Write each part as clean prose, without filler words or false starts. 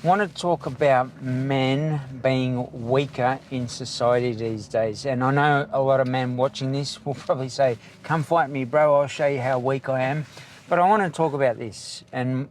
want to talk about men being weaker in society these days. And I know a lot of men watching this will probably say, come fight me, bro, I'll show you how weak I am. But I want to talk about this. And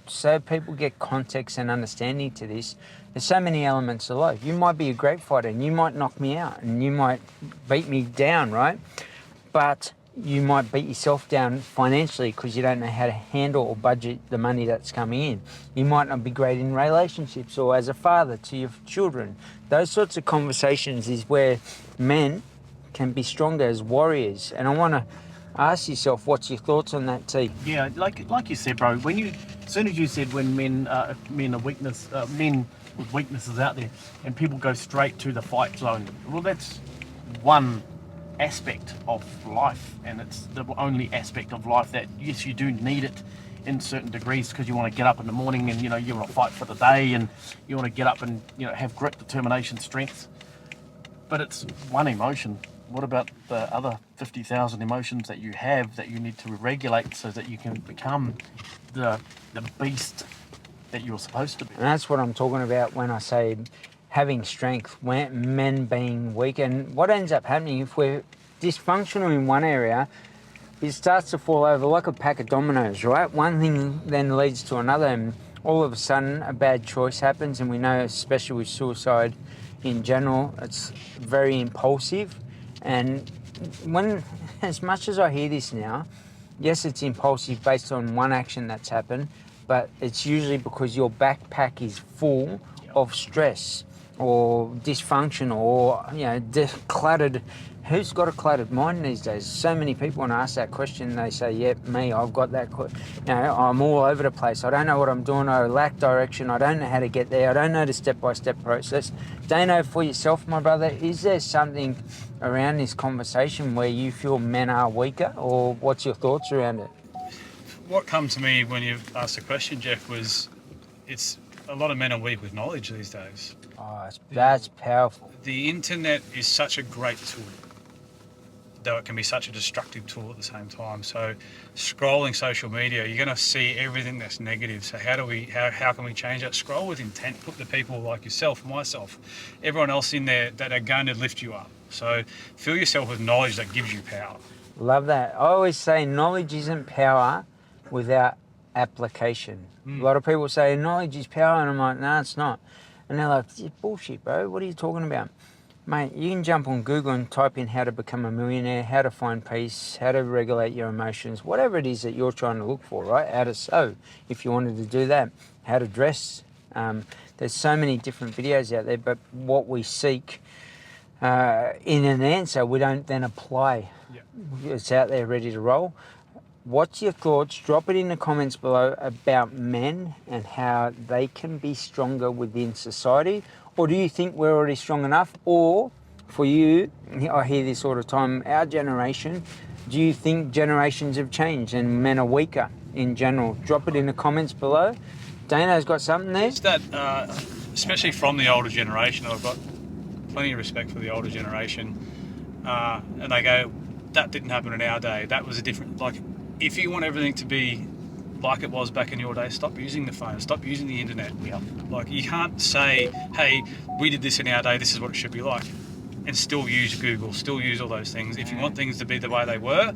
so people get context and understanding to this, there's so many elements of life. You might be a great fighter and you might knock me out and you might beat me down, right? But you might beat yourself down financially because you don't know how to handle or budget the money that's coming in. You might not be great in relationships or as a father to your children. Those sorts of conversations is where men can be stronger as warriors. And I want to ask yourself, what's your thoughts on that, T? Yeah, like you said, bro. As soon as you said when men are men with weaknesses out there, and people go straight to the fight zone. Well, that's one aspect of life, and it's the only aspect of life that yes, you do need it in certain degrees because you want to get up in the morning and you want to fight for the day and you want to get up and have grit, determination, strength. But it's one emotion. What about the other 50,000 emotions that you have that you need to regulate so that you can become the beast that you're supposed to be? And that's what I'm talking about when I say having strength, when men being weak. And what ends up happening if we're dysfunctional in one area, it starts to fall over like a pack of dominoes, right? One thing then leads to another, and all of a sudden a bad choice happens. And we know, especially with suicide in general, it's very impulsive. And when, as much as I hear this now, yes, it's impulsive based on one action that's happened, but it's usually because your backpack is full of stress or dysfunction or cluttered. Who's got a cluttered mind these days? So many people, when I ask that question, they say, "Yep, me. I've got that. I'm all over the place. I don't know what I'm doing. I lack direction. I don't know how to get there. I don't know the step-by-step process." Dano, for yourself, my brother, is there something around this conversation where you feel men are weaker, or what's your thoughts around it? What come to me when you asked the question, Jeff, was it's a lot of men are weak with knowledge these days. Oh, that's powerful. The internet is such a great tool, though it can be such a destructive tool at the same time. So scrolling social media, you're going to see everything that's negative. So how can we change that? Scroll with intent. Put the people like yourself, myself, everyone else in there that are going to lift you up. So fill yourself with knowledge that gives you power. Love that. I always say knowledge isn't power without application. A lot of people say knowledge is power, and I'm like, no, it's not. And they're like, it's bullshit, bro. What are you talking about? Mate, you can jump on Google and type in how to become a millionaire, how to find peace, how to regulate your emotions, whatever it is that you're trying to look for, right? How to sew, if you wanted to do that. How to dress. There's so many different videos out there, but what we seek in an answer, we don't then apply. Yeah. It's out there ready to roll. What's your thoughts? Drop it in the comments below about men and how they can be stronger within society. Or do you think we're already strong enough? Or for you, I hear this all the time, our generation, do you think generations have changed and men are weaker in general? Drop it in the comments below. Dano's got something there. It's that, especially from the older generation, I've got plenty of respect for the older generation. And they go, that didn't happen in our day. That was a different, if you want everything to be like it was back in your day, stop using the phone, stop using the internet. Yeah. You can't say, hey, we did this in our day, this is what it should be like, and still use Google, still use all those things. If you want things to be the way they were,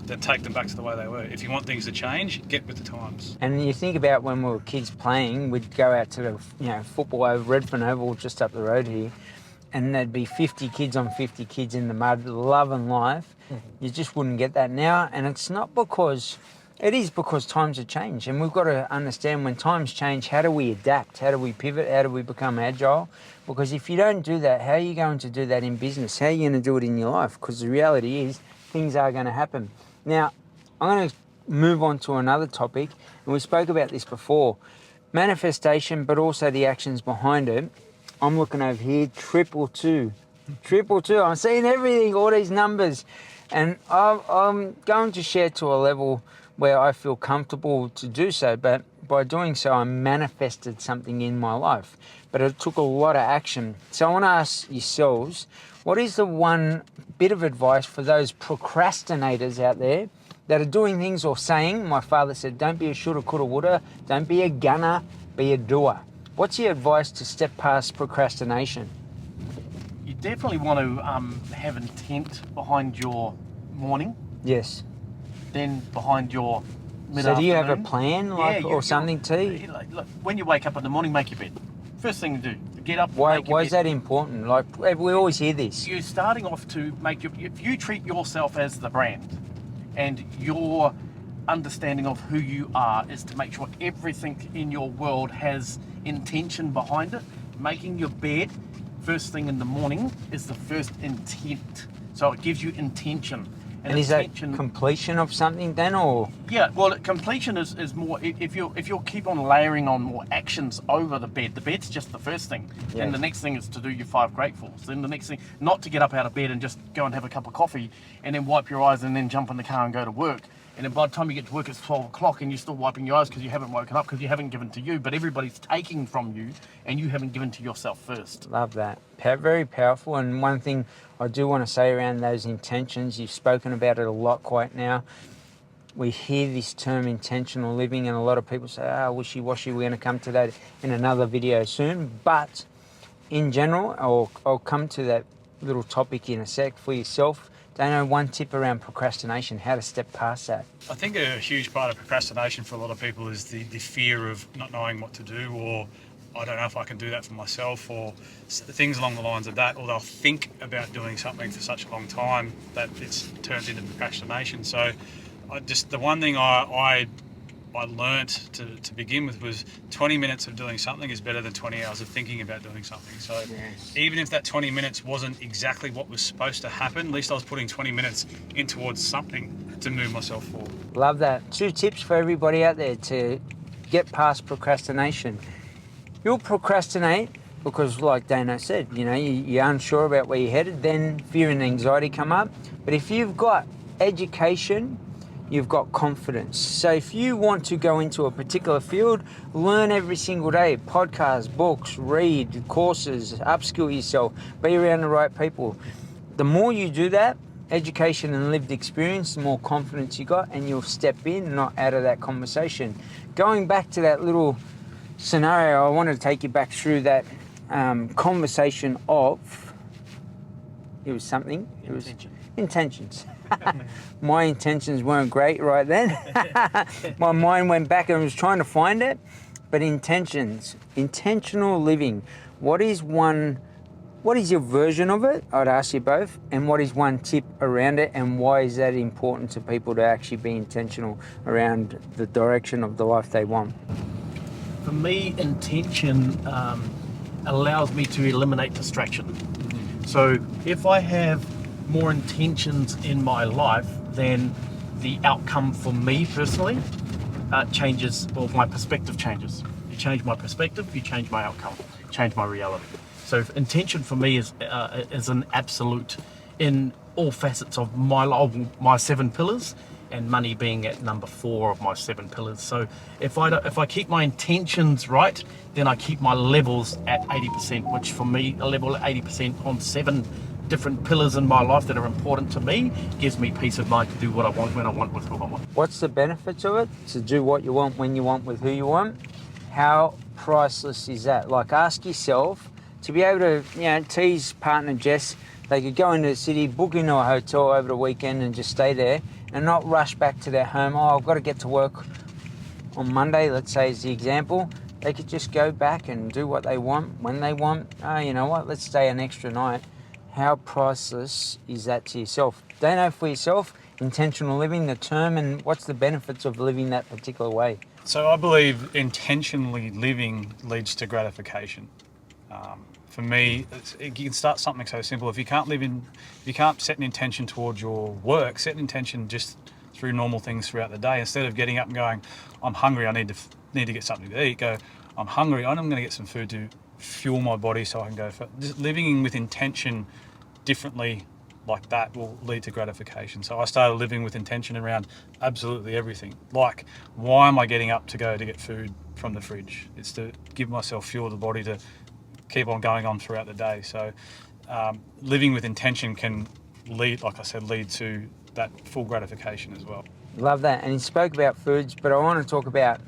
then take them back to the way they were. If you want things to change, get with the times. And you think about when we were kids playing, we'd go out to the football over Redfern Oval just up the road here, and there'd be 50 kids on 50 kids in the mud, loving life. You just wouldn't get that now, and it's not because... It is because times have changed, and we've got to understand when times change, how do we adapt? How do we pivot? How do we become agile? Because if you don't do that, how are you going to do that in business? How are you going to do it in your life? Because the reality is things are going to happen. Now, I'm going to move on to another topic, and we spoke about this before. Manifestation, but also the actions behind it. I'm looking over here, 222. 222, I'm seeing everything, all these numbers. And I'm going to share to a level where I feel comfortable to do so, but by doing so, I manifested something in my life. But it took a lot of action. So I want to ask yourselves, what is the one bit of advice for those procrastinators out there that are doing things or saying, my father said, don't be a shoulda, coulda, woulda, don't be a gunner, be a doer. What's your advice to step past procrastination? You definitely want to have intent behind your morning, Yes. then behind your mid-afternoon. So do you have a plan, like, or something too? Look, when you wake up in the morning, make your bed. First thing to do, get up. Why make your is bed. that important? Like, we always hear this. You're starting off to make if you treat yourself as the brand, and your understanding of who you are is to make sure everything in your world has intention behind it. Making your bed first thing in the morning is the first intent. So it gives you intention. And is that completion of something then, or? Yeah, well, completion is more if you keep on layering on more actions over the bed's just the first thing. Yeah. Then the next thing is to do your 5 gratefuls. Then the next thing, not to get up out of bed and just go and have a cup of coffee and then wipe your eyes and then jump in the car and go to work. And then by the time you get to work, it's 12 o'clock and you're still wiping your eyes because you haven't woken up, because you haven't given to you, but everybody's taking from you and you haven't given to yourself first. Love that. Very powerful. And one thing I do want to say around those intentions, you've spoken about it a lot quite now. We hear this term intentional living and a lot of people say, wishy-washy, we're going to come to that in another video soon. But in general, I'll come to that little topic in a sec for yourself. Dano, one tip around procrastination, how to step past that. I think a huge part of procrastination for a lot of people is the fear of not knowing what to do, or I don't know if I can do that for myself, or things along the lines of that, or they'll think about doing something for such a long time that it turns into procrastination. So the one thing I learnt to begin with was 20 minutes of doing something is better than 20 hours of thinking about doing something. So yes. Even if that 20 minutes wasn't exactly what was supposed to happen, at least I was putting 20 minutes in towards something to move myself forward. Love that. 2 tips for everybody out there to get past procrastination. You'll procrastinate because, like Dano said, you're unsure about where you're headed, then fear and anxiety come up. But if you've got education, you've got confidence. So if you want to go into a particular field, learn every single day, podcasts, books, read, courses, upskill yourself, be around the right people. The more you do that, education and lived experience, the more confidence you got, and you'll step in, not out of that conversation. Going back to that little scenario, I want to take you back through that conversation of, it was something, it was intentions. My intentions weren't great right then. My mind went back and was trying to find it. But intentions, intentional living, what is your version of it? I'd ask you both. And what is one tip around it, and why is that important to people to actually be intentional around the direction of the life they want? For me, intention allows me to eliminate distraction. So if I have more intentions in my life, then the outcome for me personally changes, or my perspective changes. You change my perspective, you change my outcome, change my reality. So intention for me is an absolute in all facets of my life, my 7 pillars, and money being at number 4 of my 7 pillars. So if I keep my intentions right, then I keep my levels at 80%, which for me, a level at 80% on 7 different pillars in my life that are important to me gives me peace of mind to do what I want, when I want, with who I want. What's the benefits of it? To do what you want, when you want, with who you want. How priceless is that? Like, ask yourself, to be able to, tease partner Jess, they could go into the city, book into a hotel over the weekend and just stay there and not rush back to their home. I've got to get to work on Monday, let's say is the example. They could just go back and do what they want, when they want. You know what, let's stay an extra night. How priceless is that to yourself? Dano, for yourself, intentional living, the term, and what's the benefits of living that particular way? So I believe intentionally living leads to gratification. For me, you can start something so simple. If you can't set an intention towards your work, set an intention just through normal things throughout the day. Instead of getting up and going, I'm hungry, I need to get something to eat. Go, I'm hungry, I'm going to get some food to fuel my body so I can go. Just living with intention differently like that will lead to gratification. So I started living with intention around absolutely everything. Like, why am I getting up to go to get food from the fridge? It's to give myself fuel to the body to keep on going on throughout the day. So living with intention can lead, like I said, lead to that full gratification as well. Love that. And you spoke about foods, but I want to talk about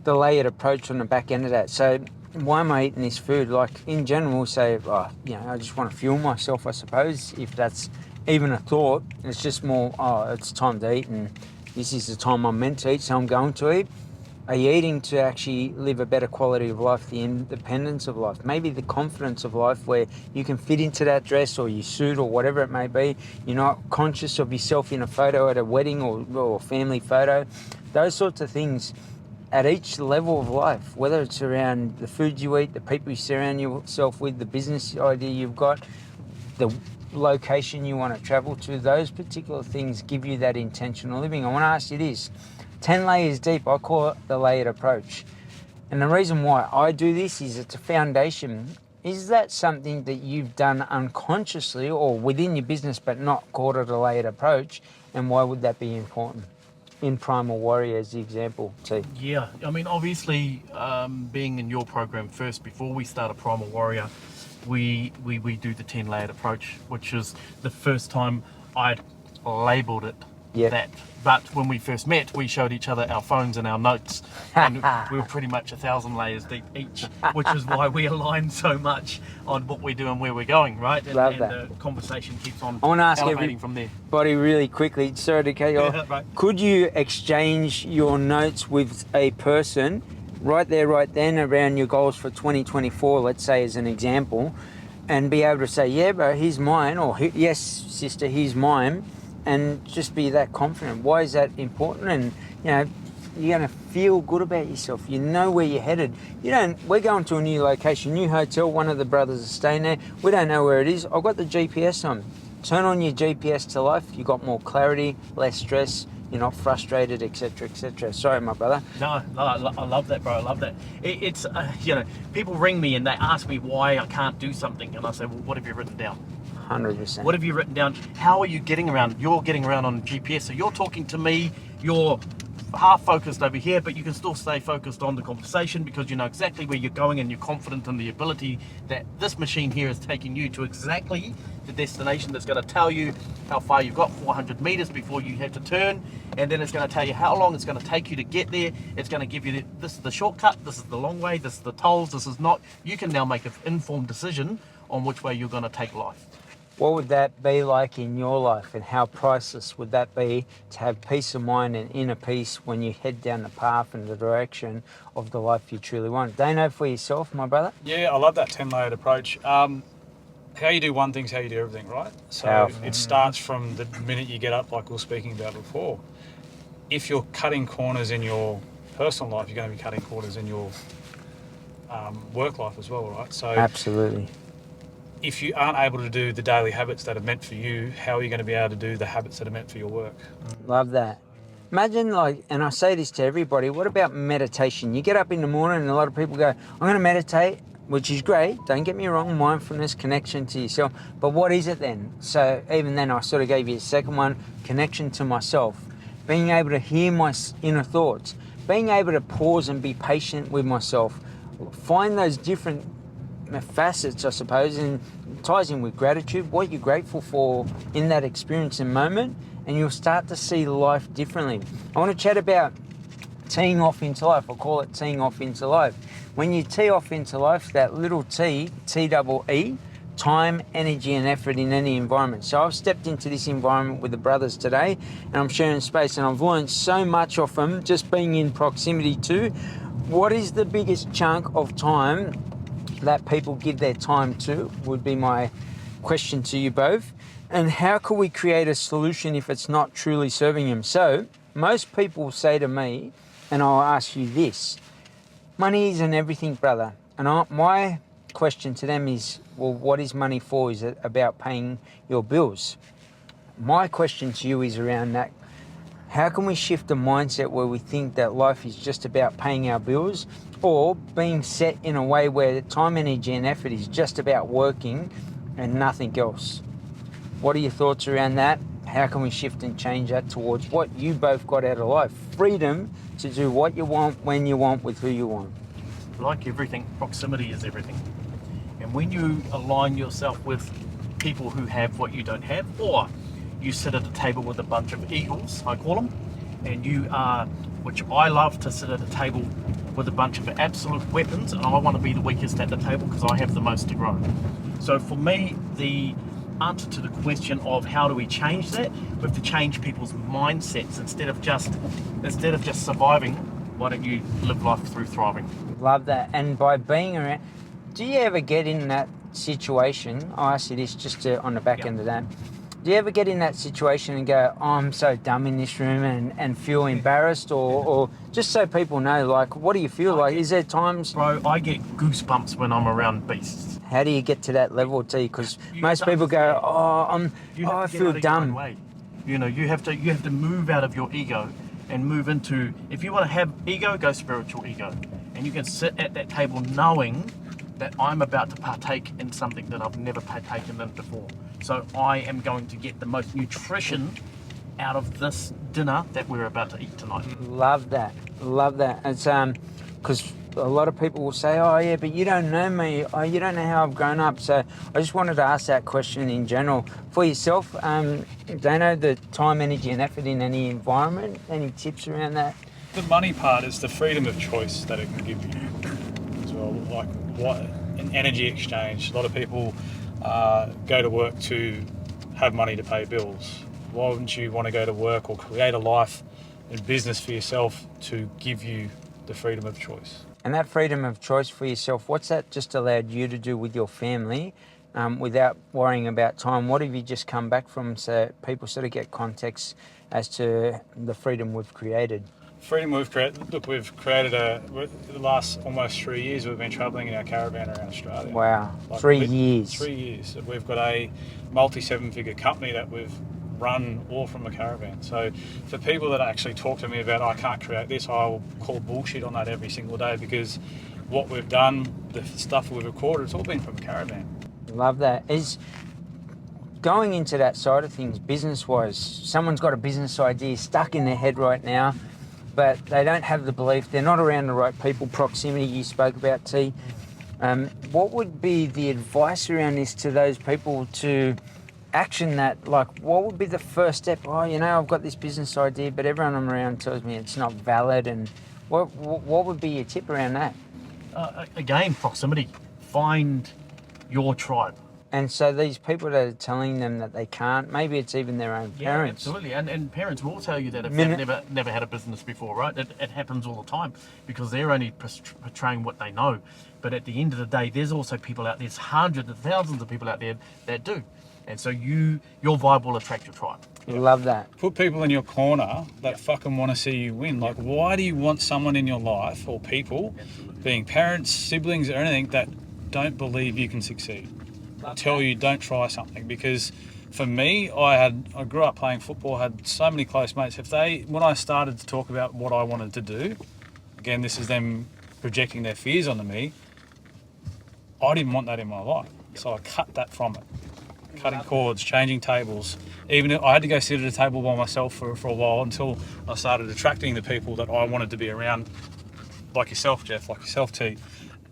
the layered approach on the back end of that. So why am I eating this food? Like in general, say, oh, I just want to fuel myself, I suppose, if that's even a thought. It's just more, oh, it's time to eat and this is the time I'm meant to eat, so I'm going to eat. Are you eating to actually live a better quality of life, the independence of life, maybe the confidence of life where you can fit into that dress or your suit or whatever it may be? You're not conscious of yourself in a photo at a wedding or family photo. Those sorts of things at each level of life, whether it's around the food you eat, the people you surround yourself with, the business idea you've got, the location you want to travel to, those particular things give you that intentional living. I want to ask you this. 10 layers deep, I call it the layered approach. And the reason why I do this is it's a foundation. Is that something that you've done unconsciously or within your business but not called it a layered approach? And why would that be important? In Primal Warrior as the example, T. Yeah, I mean, obviously, being in your program first, before we start a Primal Warrior, we do the 10 layered approach, which is the first time I'd labelled it that. But when we first met, we showed each other our phones and our notes, and we were pretty much 1,000 layers deep each, which is why we align so much on what we do and where we're going, right? And, Love that. The conversation keeps on I want to ask elevating from there. everybody really quickly, sorry to cut you off. Right. Could you exchange your notes with a person right there, right then, around your goals for 2024, let's say as an example, and be able to say, yeah, bro, here's mine, or yes, sister, here's mine, and just be that confident? Why is that important? And, you're going to feel good about yourself. You know where you're headed. We're going to a new location, new hotel, one of the brothers is staying there. We don't know where it is. I've got the GPS on. Turn on your GPS to life. You got more clarity, less stress. You're not frustrated, etc., etc. Sorry, my brother. No, I love that, bro. I love that. It's, people ring me and they ask me why I can't do something. And I say, well, what have you written down? 100%. What have you written down? How are you getting around? You're getting around on GPS. So you're talking to me. You're half focused over here, but you can still stay focused on the conversation because you know exactly where you're going and you're confident in the ability that this machine here is taking you to exactly the destination that's going to tell you how far you've got, 400 meters before you have to turn, and then it's going to tell you how long it's going to take you to get there. It's going to give you this is the shortcut, this is the long way, this is the tolls, this is not. You can now make an informed decision on which way you're going to take life. What would that be like in your life, and how priceless would that be to have peace of mind and inner peace when you head down the path and the direction of the life you truly want? Dano, for yourself, my brother? Yeah, I love that 10-layered approach. How you do one thing is how you do everything, right? So Powerful. It starts from the minute you get up, like we were speaking about before. If you're cutting corners in your personal life, you're going to be cutting corners in your work life as well, right? So Absolutely. if you aren't able to do the daily habits that are meant for you, how are you going to be able to do the habits that are meant for your work? Love that. Imagine, and I say this to everybody, what about meditation? You get up in the morning and a lot of people go, I'm going to meditate, which is great. Don't get me wrong, mindfulness, connection to yourself. But what is it then? So even then I sort of gave you a second one, connection to myself. Being able to hear my inner thoughts. Being able to pause and be patient with myself. Find those different facets, I suppose, and it ties in with gratitude, what you're grateful for in that experience and moment, and you'll start to see life differently. I want to chat about teeing off into life. I call it teeing off into life. When you tee off into life, that little T, T-double-E, time, energy and effort in any environment. So I've stepped into this environment with the brothers today and I'm sharing space, and I've learned so much off them just being in proximity to what is the biggest chunk of time that people give their time to, would be my question to you both. And how can we create a solution if it's not truly serving them? So most people say to me, and I'll ask you this, money isn't everything, brother. And my question to them is, well, what is money for? Is it about paying your bills? My question to you is around that. How can we shift the mindset where we think that life is just about paying our bills, or being set in a way where time, energy and effort is just about working and nothing else? What are your thoughts around that? How can we shift and change that towards what you both got out of life? Freedom to do what you want, when you want, with who you want. Like everything, proximity is everything. And when you align yourself with people who have what you don't have, or you sit at a table with a bunch of eagles, I call them, and you are, which I love to sit at a table with a bunch of absolute weapons, and I want to be the weakest at the table because I have the most to grow. So for me, the answer to the question of how do we change that, we have to change people's mindsets. Instead of just surviving, why don't you live life through thriving? Love that. And by being around, do you ever get in that situation? I'll ask you this just on the back end of that. Do you ever get in that situation and go, oh, I'm so dumb in this room and feel embarrassed or just so people know, like, what do you feel like? Is there times... Bro, I get goosebumps when I'm around beasts. How do you get to that level, T? Because most people go, I feel dumb. You know, you have to move out of your ego and move into, if you want to have ego, go spiritual ego. And you can sit at that table knowing that I'm about to partake in something that I've never partaken in before. So I am going to get the most nutrition out of this dinner that we're about to eat tonight. Love that. Love that. It's because a lot of people will say, oh yeah, but you don't know me. Oh, you don't know how I've grown up. So I just wanted to ask that question in general. For yourself, Dano, the time, energy and effort in any environment, any tips around that? The money part is the freedom of choice that it can give you as well. Like what an energy exchange. A lot of people go to work to have money to pay bills. Why wouldn't you want to go to work or create a life and business for yourself to give you the freedom of choice? And that freedom of choice for yourself, what's that just allowed you to do with your family without worrying about time? What have you just come back from so people sort of get context as to the freedom we've created? Freedom we've created, look, we've created the last almost 3 years we've been travelling in our caravan around Australia. Wow, Like 3 years. 3 years. We've got a multi-seven-figure company that we've run all from a caravan. So for people that actually talk to me about, I can't create this, I will call bullshit on that every single day because what we've done, the stuff we've recorded, it's all been from a caravan. Love that. Is going into that side of things, business-wise, someone's got a business idea stuck in their head right now, but they don't have the belief, they're not around the right people, proximity you spoke about, T. What would be the advice around this to those people to action that? Like, what would be the first step? Oh, you know, I've got this business idea, but everyone I'm around tells me it's not valid. And what would be your tip around that? Again, proximity. Find your tribe. And so these people that are telling them that they can't, maybe it's even their own parents. Yeah, absolutely. And parents will tell you that if they've never had a business before, right? It happens all the time because they're only portraying what they know. But at the end of the day, there's also people out there, there's hundreds of thousands of people out there that do. And so your vibe will attract your tribe. Love that. Put people in your corner that fucking want to see you win. Like, why do you want someone in your life or people, being parents, siblings or anything, that don't believe you can succeed? Tell you don't try something? Because for me, I grew up playing football, had so many close mates. When I started to talk about what I wanted to do, again, this is them projecting their fears onto me, I didn't want that in my life. So I cut that from it. Cutting cords, changing tables. Even I had to go sit at a table by myself for a while until I started attracting the people that I wanted to be around, like yourself, Jeff, like yourself, T.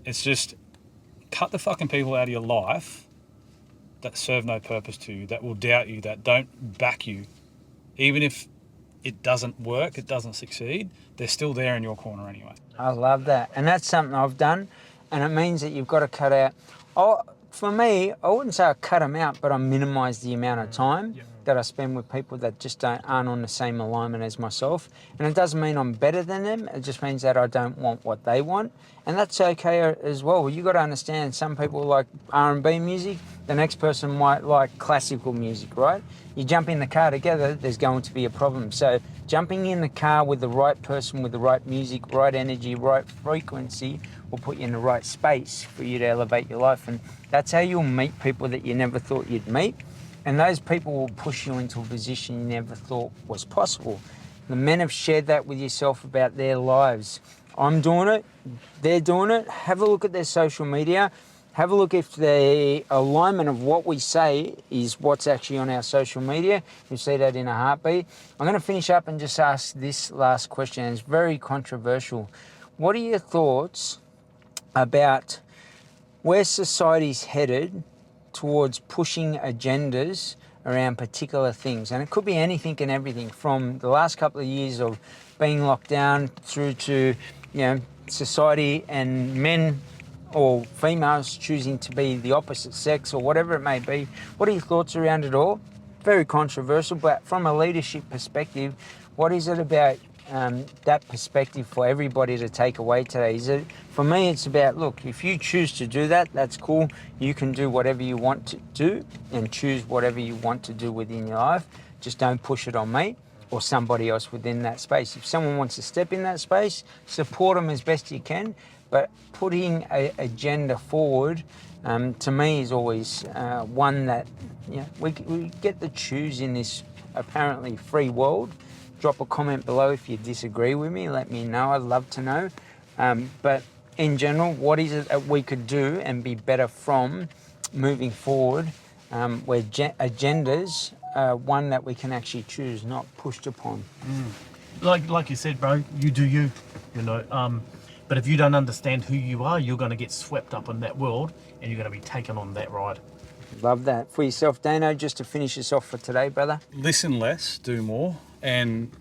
It's just cut the fucking people out of your life that serve no purpose to you, that will doubt you, that don't back you. Even if it doesn't work, it doesn't succeed, they're still there in your corner anyway. I love that. And that's something I've done. And it means that you've got to cut out. For me, I wouldn't say I cut them out, but I minimise the amount of time that I spend with people that just aren't on the same alignment as myself. And it doesn't mean I'm better than them. It just means that I don't want what they want. And that's okay as well. You got to understand, some people like R&B music, the next person might like classical music, right? You jump in the car together, there's going to be a problem. So jumping in the car with the right person, with the right music, right energy, right frequency, will put you in the right space for you to elevate your life. And that's how you'll meet people that you never thought you'd meet. And those people will push you into a position you never thought was possible. The men have shared that with yourself about their lives. I'm doing it, they're doing it. Have a look at their social media. Have a look if the alignment of what we say is what's actually on our social media. You'll see that in a heartbeat. I'm going to finish up and just ask this last question. It's very controversial. What are your thoughts about where society's headed towards pushing agendas around particular things? And it could be anything and everything, from the last couple of years of being locked down through to, society and men or females choosing to be the opposite sex or whatever it may be. What are your thoughts around it all? Very controversial, but from a leadership perspective, what is it about that perspective for everybody to take away today? Is it, for me, it's about, look, if you choose to do that, that's cool. You can do whatever you want to do and choose whatever you want to do within your life. Just don't push it on me or somebody else within that space. If someone wants to step in that space, support them as best you can, but putting an agenda forward, to me, is always one that, you know, we get to choose in this apparently free world. Drop a comment below if you disagree with me. Let me know. I'd love to know. But in general, what is it that we could do and be better from moving forward, where agendas are one that we can actually choose, not pushed upon. Like you said, bro, you do you, you know. But if you don't understand who you are, you're going to get swept up in that world and you're going to be taken on that ride. Love that. For yourself, Dano, just to finish us off for today, brother. Listen less, do more. And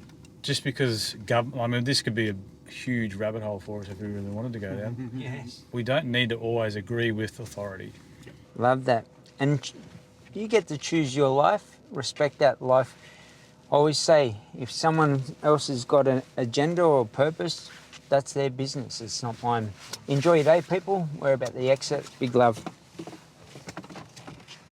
just because I mean, this could be a huge rabbit hole for us if we really wanted to go down. Yes. We don't need to always agree with authority. Love that. And you get to choose your life, respect that life. I always say, if someone else has got an agenda or a purpose, that's their business. It's not mine. Enjoy your day, people. We're about the exit. Big love.